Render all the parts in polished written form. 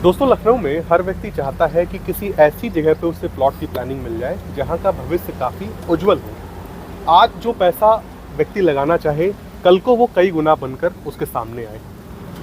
दोस्तों, लखनऊ में हर व्यक्ति चाहता है कि किसी ऐसी जगह पे उसे प्लॉट की प्लानिंग मिल जाए जहां का भविष्य काफ़ी उज्जवल हो। आज जो पैसा व्यक्ति लगाना चाहे, कल को वो कई गुना बनकर उसके सामने आए।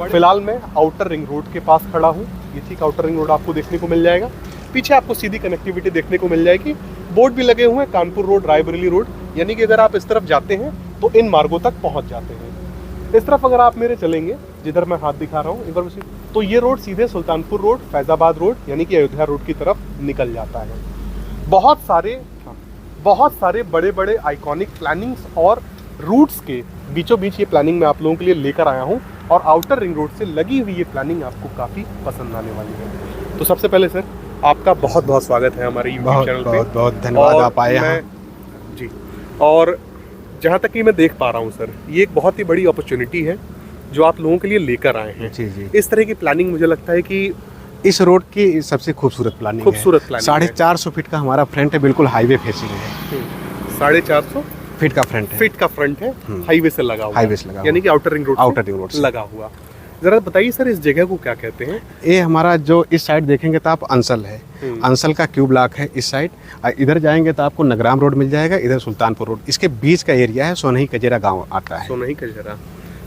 फिलहाल मैं आउटर रिंग रोड के पास खड़ा हूँ। ये ठीक आउटर रिंग रोड आपको देखने को मिल जाएगा। पीछे आपको सीधी कनेक्टिविटी देखने को मिल जाएगी। बोर्ड भी लगे हुए हैं, कानपुर रोड, रायबरेली रोड, यानी कि अगर आप इस तरफ जाते हैं तो इन मार्गों तक पहुँच जाते हैं। इस तरफ अगर आप मेरे चलेंगे, जिधर मैं हाथ दिखा रहा हूँ एक बार उसी, तो ये रोड सीधे सुल्तानपुर रोड, फैजाबाद रोड यानी कि अयोध्या रोड की तरफ निकल जाता है। बहुत सारे बड़े बड़े आइकॉनिक प्लानिंग्स और रूट्स के बीचों बीच ये प्लानिंग मैं आप लोगों के लिए लेकर आया हूँ और आउटर रिंग रोड से लगी हुई ये प्लानिंग आपको काफ़ी पसंद आने वाली है। तो सबसे पहले सर, आपका बहुत बहुत स्वागत है हमारे यूट्यूब चैनल पे। बहुत बहुत धन्यवाद, आप आए हैं जी। और जहाँ तक कि मैं देख पा रहा हूँ सर, ये एक बहुत ही बड़ी अपॉर्चुनिटी है जो आप लोगों के लिए लेकर आए हैं। जी जी। इस तरह की प्लानिंग मुझे लगता है कि इस रोड की सबसे खूबसूरत प्लानिंग है। 450 फीट का हमारा फ्रंट है, बिल्कुल हाईवे फेसिंग है। 450 फीट का फ्रंट है। फीट का फ्रंट है, हाईवे से लगा हुआ, हाईवे से लगा, यानी कि आउटर रिंग रोड से लगा हुआ। जरा बताइए सर, इस जगह को क्या कहते हैं? ये हमारा जो इस साइड देखेंगे तो आप अंसल है, अंसल का क्यू ब्लॉक है इस साइड। इधर जाएंगे तो आपको नगराम रोड मिल जाएगा, इधर सुल्तानपुर रोड। इसके बीच का एरिया है, सोनही कजेरा गांव आता है। सोनही कजेरा,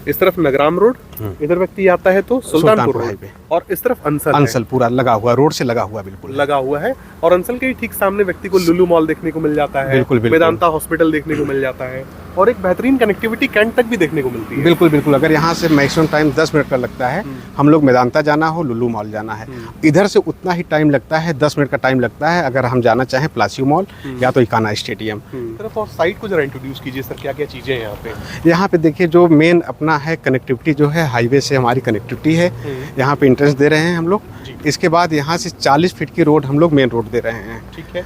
इस तरफ नगराम रोड, इधर व्यक्ति आता है तो सुल्तानपुर रोड, और इस तरफ अंसल पूरा लगा हुआ, रोड से लगा हुआ, बिल्कुल लगा हुआ है। और अंसल के ठीक सामने व्यक्ति को लुलु मॉल देखने को मिल जाता है, बिल्कुल वेदांता हॉस्पिटल देखने को मिल जाता है, और एक बेहतरीन कनेक्टिविटी कैंट तक भी देखने को मिलती है। बिल्कुल बिल्कुल। अगर यहाँ से मैक्सिमम टाइम 10 मिनट का लगता है, हम लोग मेदांता जाना हो, लुलु मॉल जाना है, इधर से उतना ही टाइम लगता है, 10 मिनट का टाइम लगता है अगर हम जाना चाहें प्लासियो मॉल या तो इकाना स्टेडियम तरफ। और साइट को जरा इंट्रोड्यूस कीजिए सर, क्या क्या चीज़ें हैं यहाँ पे? यहाँ पे देखिए, जो मेन अपना है कनेक्टिविटी जो है, हाईवे से हमारी कनेक्टिविटी है। यहाँ पे एंट्रेंस दे रहे हैं हम लोग। इसके बाद यहाँ से 40 फीट की रोड हम लोग मेन रोड दे रहे हैं। ठीक है।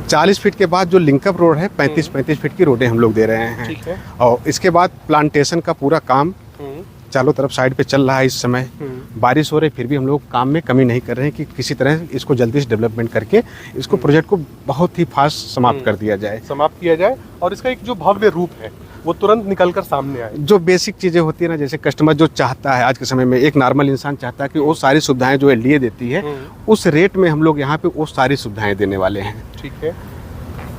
40 फीट के बाद जो लिंकअप रोड है, 35 फीट की रोडें हम लोग दे रहे हैं। ठीक है। और इसके बाद प्लांटेशन का पूरा काम चारों तरफ साइड पे चल रहा है। इस समय बारिश हो रही, फिर भी हम लोग काम में कमी नहीं कर रहे हैं कि किसी तरह इसको जल्दी से डेवलपमेंट करके इसको प्रोजेक्ट को बहुत ही फास्ट समाप्त कर दिया जाए, और इसका एक जो भव्य रूप है वो तुरंत निकल कर सामने आए। जो बेसिक चीज़ें होती है ना, जैसे कस्टमर जो चाहता है आज के समय में, एक नॉर्मल इंसान चाहता है कि वो सारी सुविधाएं जो एलडीए देती है उस रेट में हम लोग यहाँ पे वो सारी सुविधाएं देने वाले हैं। ठीक है।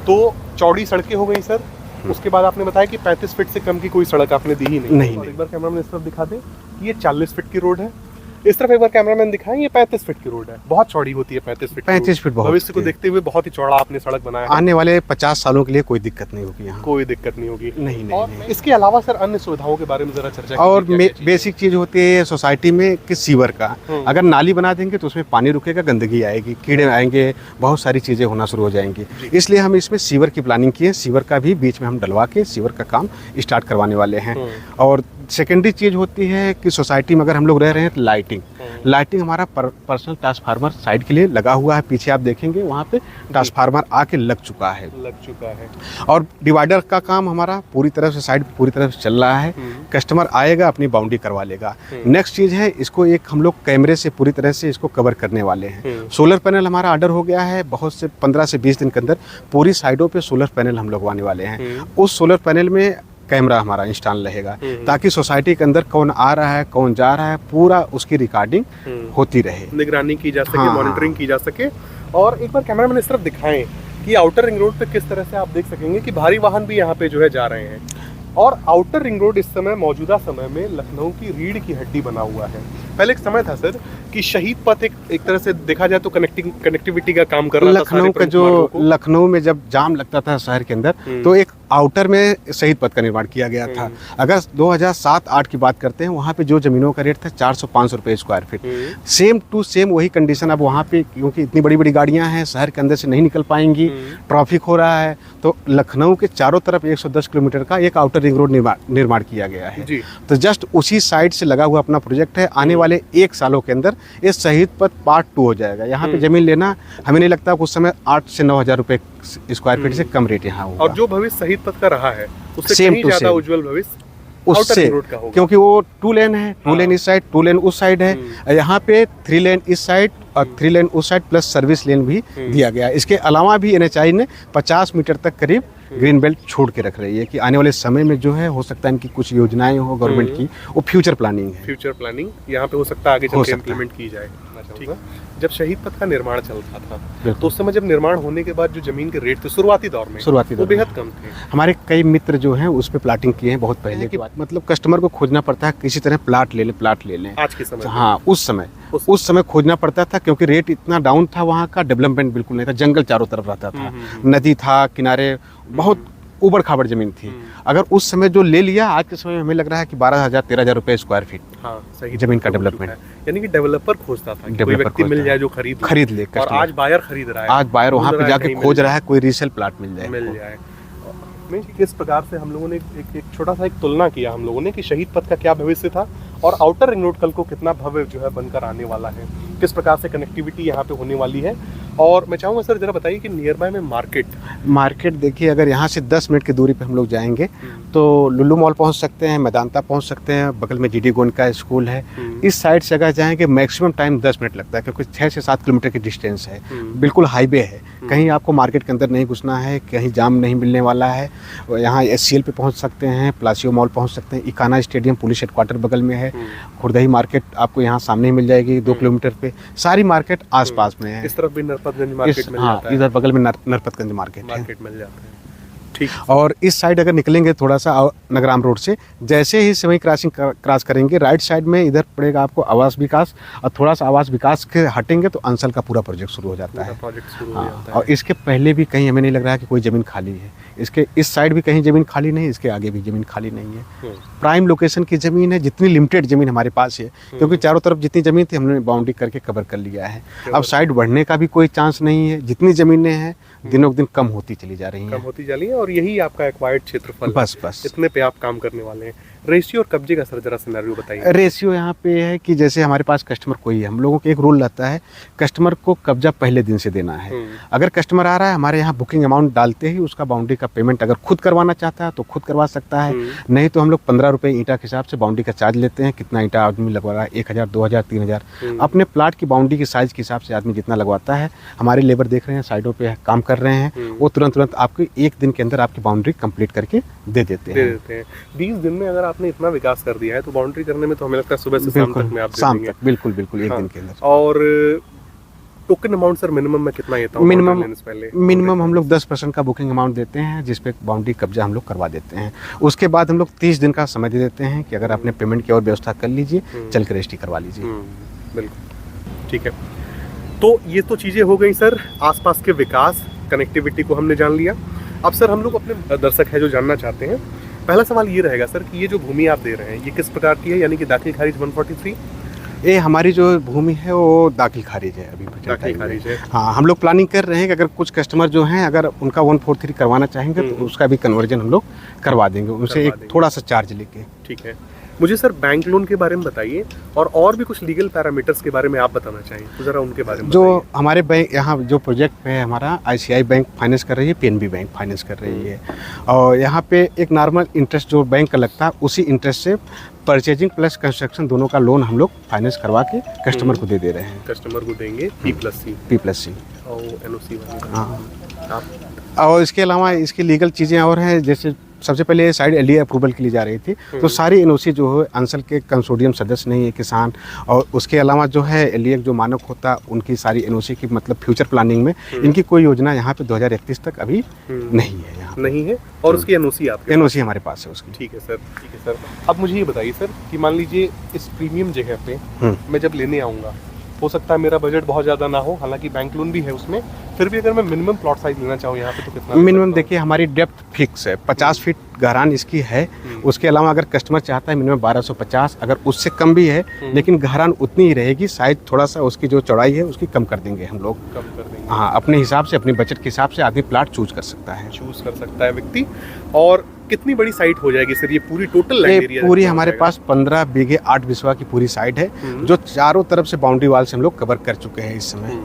तो चौड़ी सड़कें हो गई सर, उसके बाद आपने बताया कि 35 फीट से कम की कोई सड़क आपने दी ही नहीं। एक बार कैमरामैन इस तरफ दिखा दे, ये 40 फीट की रोड है। इस तरफ एक बार कैमरामैन दिखाएं, ये 35 फीट की रोड है। बहुत चौड़ी होती है 35 फीट। भविष्य को देखते हुए बहुत ही चौड़ा आपने सड़क बनाया है। आने वाले 50 सालों के लिए कोई दिक्कत नहीं होगी यहाँ, कोई दिक्कत नहीं होगी। नहीं। इसके अलावा सर अन्य सुविधाओं के बारे में जरा चर्चा कीजिए। और बेसिक चीज होती है सोसाइटी में कि सीवर का, अगर नाली बना देंगे तो उसमें पानी रुकेगा, गंदगी आएगी, कीड़े आएंगे, बहुत सारी चीजें होना शुरू हो जाएंगी। इसलिए हम इसमें सीवर की प्लानिंग किए। सीवर का भी बीच में हम डलवा के सीवर का काम स्टार्ट करवाने वाले हैं। और सेकेंडरी चीज होती है कि सोसाइटी में अगर हम लोग रह रहे हैं तो लाइटिंग हमारा पर्सनल ट्रांसफार्मर साइड के लिए लगा हुआ है। पीछे आप देखेंगे वहाँ पे ट्रांसफार्मर आके लग चुका है। और डिवाइडर का काम हमारा पूरी तरह से साइड पूरी तरह से चल रहा है। कस्टमर आएगा, अपनी बाउंड्री करवा लेगा। नेक्स्ट चीज है, इसको एक हम लोग कैमरे से पूरी तरह से इसको कवर करने वाले हैं। सोलर पैनल हमारा ऑर्डर हो गया है, बहुत से 15 से 20 दिन के अंदर पूरी साइडों पे सोलर पैनल हम लगवाने वाले हैं। उस सोलर पैनल में कैमरा हमारा इंस्टॉल रहेगा ताकि सोसाइटी के अंदर कौन आ रहा है, कौन जा रहा है, पूरा उसकी रिकॉर्डिंग होती रहे, निगरानी की जा सके, मॉनिटरिंग की जा सके। और एक बार कैमरामैन इस तरफ दिखाएं कि आउटर रिंग रोड पे किस तरह से आप देख सकेंगे कि भारी वाहन भी यहाँ पे जो है जा रहे हैं। और आउटर रिंग रोड इस समय, मौजूदा समय में लखनऊ की रीढ़ की हड्डी बना हुआ है। पहले एक समय था सर कि शहीद पथ एक तरह से देखा जाए तो कनेक्टिविटी का काम कर रहा था। लखनऊ का जो लखनऊ में जब जाम लगता था शहर के अंदर, तो एक आउटर में शहीद पथ का निर्माण किया गया था। अगर 2007-8 की बात करते हैं, वहाँ पे जो जमीनों का रेट था 400-500 रुपये square feet, same to same वही कंडीशन अब वहाँ पे, क्योंकि इतनी बड़ी बड़ी गाड़ियाँ हैं, शहर के अंदर से नहीं निकल पाएंगी, ट्रैफिक हो रहा है, तो लखनऊ के चारों तरफ 110 किलोमीटर का एक आउटर रिंग रोड निर्माण किया गया है। तो जस्ट उसी साइड से लगा हुआ अपना प्रोजेक्ट है। आने वाले 1 सालों के अंदर ये शहीद पथ पार्ट 2 हो जाएगा। यहाँ पे जमीन लेना हमें नहीं लगता उस समय 8 से 9 हज़ार रुपये स्क्वायर फीट से कम रेट यहाँ होगा। और जो भविष्य शहीद पथ का रहा है उससे कहीं ज्यादा उज्जवल भविष्य उससे, क्योंकि वो 2 लेन है, 2 लेन इस साइड, 2 लेन उस साइड है। यहाँ पे 3 लेन इस साइड और 3 लेन उस साइड प्लस सर्विस लेन भी दिया गया है। इसके अलावा भी NHAI ने 50 मीटर तक करीब ग्रीन बेल्ट छोड़ के रख रही है कि आने वाले समय में जो है हो सकता है इनकी कुछ योजनाएं हो गवर्नमेंट की, वो फ्यूचर प्लानिंग है। फ्यूचर प्लानिंग यहाँ पे हो सकता है आगे चल के इम्प्लीमेंट की जाए। ठीक है। जब शहीद पथ का निर्माण चल रहा था तो उस समय जब निर्माण होने के बाद जो जमीन के रेट थे शुरुआती दौर में वो बेहद कम थे। हमारे कई मित्र जो हैं उस पे प्लाटिंग किए हैं बहुत पहले की बात, मतलब कस्टमर को खोजना पड़ता है किसी तरह प्लाट ले लें। आज के समय हाँ, उस समय खोजना पड़ता था क्योंकि रेट इतना डाउन था, वहाँ का डेवलपमेंट बिल्कुल नहीं था, जंगल चारों तरफ रहता था, नदी था किनारे, बहुत उबड़ खाबड़ जमीन थी। अगर उस समय जो ले लिया, आज के समय में हमें लग रहा है कि 12,000-13,000 रुपए स्क्वायर फीट सही जमीन का डेवलपमेंट, यानी कि डेवलपर खोजता था कि कोई व्यक्ति मिल जाए जो खरीद ले, और आज बायर खरीद रहा है, आज बायर वहाँ पे जाके खोज रहा है कोई रीसेल प्लाट मिल जाए। में किस प्रकार से हम लोगों ने एक छोटा सा एक तुलना किया हम लोगों ने कि शहीद पथ का क्या भविष्य था और आउटर रिंग रोड कल को कितना भव्य जो है बनकर आने वाला है, किस प्रकार से कनेक्टिविटी यहाँ पे होने वाली है। और मैं चाहूँगा सर जरा बताइए कि नियर बाय में मार्केट देखिए, अगर यहाँ से 10 मिनट की दूरी पे हम लोग जाएंगे तो लुल्लू मॉल पहुँच सकते हैं, मैदानता पहुँच सकते हैं, बगल में GD गोयनका स्कूल है। इस साइड से अगर जाएंगे मैक्सिमम टाइम 10 मिनट लगता है क्योंकि 6 से 7 किलोमीटर की डिस्टेंस है, बिल्कुल हाईवे है, कहीं आपको मार्केट के अंदर नहीं घुसना है, कहीं जाम नहीं मिलने वाला है। यहाँ SCL पे पहुँच सकते हैं, प्लासियो मॉल पहुँच सकते हैं, इकाना स्टेडियम पुलिस हेडक्वार्टर बगल में है, खुर्दही मार्केट आपको यहाँ सामने ही मिल जाएगी 2 किलोमीटर पे, सारी मार्केट आसपास में है। इस तरफ भी नरपतगंज मार्केट मिल जाता है, इधर बगल में नरपतगंज मार्केट मिल जाता है। ठीक। और इस साइड अगर निकलेंगे थोड़ा सा नगराम रोड से, जैसे ही सिवई क्रॉसिंग क्रॉस करेंगे राइट साइड में इधर पड़ेगा आपको आवास विकास, और थोड़ा सा आवास विकास के हटेंगे तो अंसल का पूरा प्रोजेक्ट शुरू हो जाता है। और इसके पहले भी कहीं हमें नहीं लग रहा है कि कोई ज़मीन खाली है, इसके इस साइड भी कहीं ज़मीन खाली नहीं, इसके आगे भी ज़मीन खाली नहीं है। प्राइम लोकेशन की ज़मीन है, जितनी लिमिटेड ज़मीन हमारे पास है क्योंकि चारों तरफ जितनी ज़मीन थी हमने बाउंड्री करके कवर कर लिया है। अब साइड बढ़ने का भी कोई चांस नहीं है, जितनी ज़मीनें हैं दिनों दिन कम होती चली जा रही हैं, और यही आपका एक्वायर्ड क्षेत्रफल, बस इतने पे आप काम करने वाले हैं। रेशियो और कब्जे का सर जरा सिनेरियो बताइए। रेशियो यहाँ पे है कि जैसे हमारे पास कस्टमर कोई है, हम लोगों का एक रूल रहता है कस्टमर को कब्जा पहले दिन से देना है। अगर कस्टमर आ रहा है हमारे यहाँ बुकिंग अमाउंट डालते ही उसका बाउंड्री का पेमेंट अगर खुद करवाना चाहता है तो खुद करवा सकता है, नहीं तो हम लोग 15 रुपये ईंटा के हिसाब से बाउंड्री का चार्ज लेते हैं। कितना ईंटा आदमी लगवा रहा है, 1,000, 2,000, 3,000, अपने प्लाट की बाउंड्री के साइज के हिसाब से आदमी जितना लगवाता है। हमारे लेबर देख रहे हैं साइडों पे काम कर रहे हैं, वो तुरंत आपको 1 दिन के अंदर आपकी बाउंड्री कंप्लीट करके दे देते हैं। 20 दिन में अगर आपने इतना विकास कर दिया है तो बाउंड्री करने में तो हमें लगता है सुबह से शाम तक में आप शाम तक बिल्कुल 1 दिन के अंदर। और टोकन अमाउंट सर मिनिमम में कितना लेता हूँ? मिनिमम हम लोग 10% का बुकिंग अमाउंट देते हैं जिसपे बाउंड्री कब्जा हम लोग करवा देते हैं। उसके बाद हम लोग 30 दिन का समय दे देते हैं कि अगर आपने पेमेंट की और व्यवस्था कर लीजिए, चल के रजिस्ट्री करवा लीजिए। बिल्कुल ठीक है। तो ये तो चीज़ें हो गई सर आसपास के विकास, कनेक्टिविटी को हमने जान लिया। अब सर हम लोग अपने दर्शक है जो जानना चाहते हैं, पहला सवाल ये रहेगा सर कि ये जो भूमि आप दे रहे हैं ये किस प्रकार की है, यानी कि दाखिल खारिज 143? ये हमारी जो भूमि है वो दाखिल खारिज है, अभी दाखिल खारिज है। हाँ, हम लोग प्लानिंग कर रहे हैं कि अगर कुछ कस्टमर जो हैं अगर उनका 143 करवाना चाहेंगे तो उसका भी कन्वर्जन हम लोग करवा देंगे, उनसे एक थोड़ा सा चार्ज लेके। ठीक है। मुझे सर बैंक लोन के बारे में बताइए और भी कुछ लीगल पैरामीटर्स के बारे में आप बताना चाहिए तो ज़रा उनके बारे में। जो हमारे बैंक यहाँ जो प्रोजेक्ट है हमारा ICI बैंक फाइनेंस कर रही है, PNB बैंक फाइनेंस कर रही है, और यहाँ पे एक नॉर्मल इंटरेस्ट जो बैंक का लगता है उसी इंटरेस्ट से परचेजिंग प्लस कंस्ट्रक्शन दोनों का लोन हम लोग फाइनेंस करवा के कस्टमर को दे रहे हैं। कस्टमर को देंगे P+C और NOC वाली। हाँ, और इसके अलावा इसकी लीगल चीज़ें और हैं, जैसे सबसे पहले साइड LDA अप्रूवल के लिए जा रही थी तो सारी NOC जो है अंसल के कंसोर्टियम सदस्य नहीं है किसान, और उसके अलावा जो है LDA जो मानक होता उनकी सारी NOC की मतलब फ्यूचर प्लानिंग में इनकी कोई योजना यहाँ पे 2031 तक अभी नहीं है, यहाँ नहीं है। और उसकी NOC हमारे पास है उसकी। ठीक है सर। अब मुझे ये बताइए सर कि मान लीजिए इस प्रीमियम जगह पे मैं जब लेने आऊँगा, हो सकता है मेरा बजट बहुत ज़्यादा ना हो, हालांकि बैंक लोन भी है उसमें, फिर भी अगर मैं मिनिमम प्लॉट साइज लेना चाहूँ यहाँ पे तो कितना? मिनिमम देखिए हमारी डेप्थ फिक्स है, 50 फीट गहरान इसकी है। उसके अलावा अगर कस्टमर चाहता है मिनिमम 1250, अगर उससे कम भी है लेकिन गहरान उतनी ही रहेगी, साइज थोड़ा सा उसकी जो चौड़ाई है उसकी कम कर देंगे हम लोग। हाँ, अपने हिसाब से अपने बजट के हिसाब से आदमी प्लाट चूज कर सकता है व्यक्ति। और कितनी बड़ी साइट हो जाएगी सर ये पूरी टोटल लैंड एरिया? पूरी हमारे पास 15 बीघे 8 बिस्वा की पूरी साइट है जो चारों तरफ से बाउंड्री वाल से हम लोग कवर कर चुके हैं इस समय।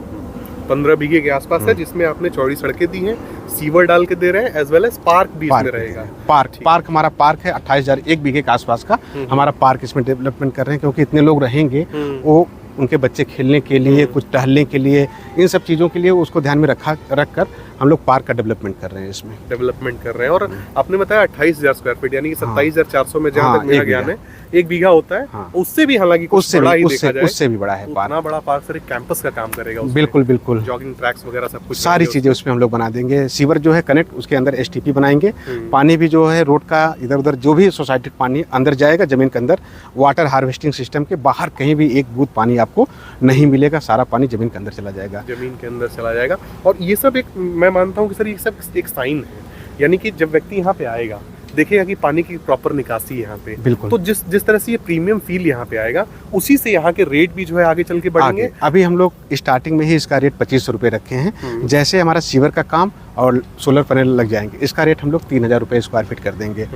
15 बीघे के आसपास है जिसमें आपने चौड़ी सड़कें दी हैं, सीवर डाल के दे रहे हैं, एज वेल एज पार्क भी इसमें रहेगा। पार्क हमारा पार्क है 28,000 1 बीघे के आसपास का हमारा पार्क इसमें डेवलपमेंट कर रहे हैं, क्योंकि इतने लोग रहेंगे वो उनके बच्चे खेलने के लिए, कुछ टहलने के लिए, इन सब चीज़ों के लिए उसको ध्यान में रख कर हम लोग पार्क का डेवलपमेंट कर रहे हैं, इसमें डेवलपमेंट कर रहे हैं। और आपने बताया 28,000 स्क्वायर फीट, यानी कि 27,400 में जहाँ हाँ, तक मेरा एक ज्ञान है 1 बीघा होता है। हाँ। उससे भी हालांकि कुछ उससे बड़ा ही भी देखा जाए, उससे भी बड़ा है पार्क। उतना बड़ा पार्क सर एक कैंपस का काम करेगा उसमें। बिल्कुल बिल्कुल, जॉगिंग ट्रैक्स वगैरह सब कुछ सारी चीज़ें उसमें हम लोग बना देंगे। सीवर जो है कनेक्ट, उसके अंदर एसटीपी बनाएंगे। पानी भी जो है रोड का इधर उधर जो भी सोसाइटी पानी अंदर जाएगा ज़मीन के अंदर, वाटर हार्वेस्टिंग सिस्टम के बाहर कहीं भी एक बूंद पानी आपको नहीं मिलेगा, सारा पानी ज़मीन के अंदर चला जाएगा। जमीन के अंदर चला जाएगा। और ये सब एक, मैं मानता हूँ कि सर ये सब एक साइन है, यानी कि जब व्यक्ति यहाँ पे आएगा देखेगा कि पानी की प्रॉपर निकासी है यहाँ पे, बिल्कुल। तो जिस तरह से ये प्रीमियम फील यहाँ पे आएगा, उसी से यहाँ के रेट भी जो है आगे चल के बढ़ेंगे। अभी हम लोग स्टार्टिंग में ही इसका रेट 2500 रुपये रखे हैं। जैसे हमारा सीवर का काम और सोलर पैनल लग जाएंगे, इसका रेट हम लोग 3000 रुपये स्क्वायर फीट कर देंगे।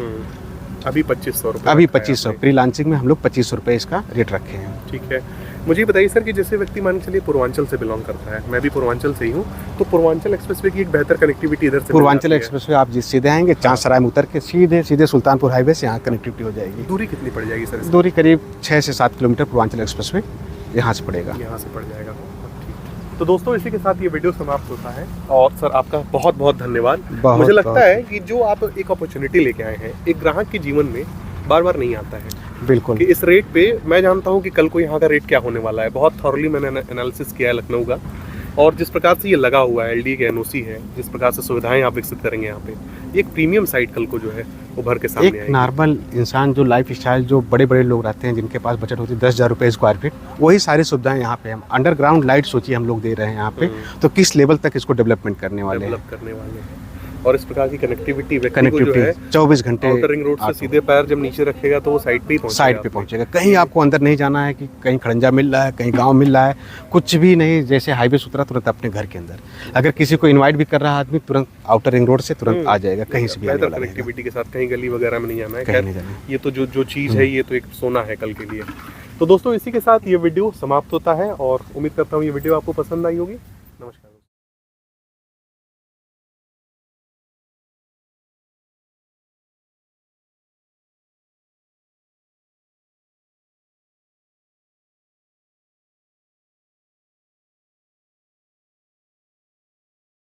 अभी 2500 रुपये, अभी 2500 प्री लॉन्चिंग में हम लोग 2500 रुपये इसका रेट रखे हैं। ठीक है। मुझे बताइए सर कि जैसे व्यक्ति मान के चलिए पूर्वांचल से बिलोंग करता है, मैं भी पूर्वांचल से ही हूँ, तो पूर्वांचल एक्सप्रेसवे की एक बेहतर कनेक्टिविटी इधर से पूर्वांचल एक्सप्रेसवे आप जिस सीधे आएंगे चांदसराय में उतर के सीधे सुल्तानपुर हाईवे से यहाँ कनेक्टिविटी हो जाएगी। दूरी कितनी पड़ जाएगी सर? दूरी करीब 6 से 7 किलोमीटर पूर्वांचल एक्सप्रेसवे यहाँ से पड़ेगा। यहाँ से पड़ जाएगा। तो दोस्तों इसी के साथ ये वीडियो समाप्त होता है, और सर आपका बहुत बहुत धन्यवाद। मुझे लगता है कि जो आप एक अपॉर्चुनिटी लेके आए हैं, एक ग्राहक के जीवन में बार बार नहीं आता है। बिल्कुल, कि इस रेट पे मैं जानता हूँ कि कल को यहाँ का रेट क्या होने वाला है। बहुत थॉरली मैंने एनालिसिस किया है लखनऊ का, और जिस प्रकार से ये लगा हुआ है, एलडी के एनओसी है, जिस प्रकार से सुविधाएं आप विकसित करेंगे यहाँ पे, एक प्रीमियम साइट कल को जो है उभर के सामने आएगी। एक नॉर्मल इंसान जो लाइफ स्टाइल, जो बड़े बड़े लोग रहते हैं जिनके पास बजट होती है 10,000 रुपये स्क्वायर फीट, वही सारी सुविधाएं यहाँ पे हम अंडरग्राउंड लाइट सोचिए हम लोग दे रहे हैं यहाँ पे, तो किस लेवल तक इसको डेवलपमेंट करने वाले हैं। और इस प्रकार की कनेक्टिविटी व्यक्ति को जो है 24 घंटे आउटर रिंग रोड से सीधे पैर जब नीचे रखेगा तो वो साइड पे ही पहुंचेगा। कहीं आपको अंदर नहीं जाना है कि कहीं खड़ंजा मिल रहा है, कहीं गांव मिल रहा है, कुछ भी नहीं। जैसे हाईवे से उतरा तुरंत अपने घर के अंदर, अगर किसी को इनवाइट भी कर रहा है आदमी, तुरंत आउटर रिंग रोड से तुरंत आ जाएगा, कहीं से भी आने वाला कनेक्टिविटी के साथ कहीं गली वगैरह में नहीं जाना है। कहीं नहीं जाना। ये तो जो चीज़ है ये तो एक सोना है कल के लिए। तो दोस्तों इसी के साथ ये वीडियो समाप्त होता है, और उम्मीद करता हूँ ये वीडियो आपको पसंद आई होगी।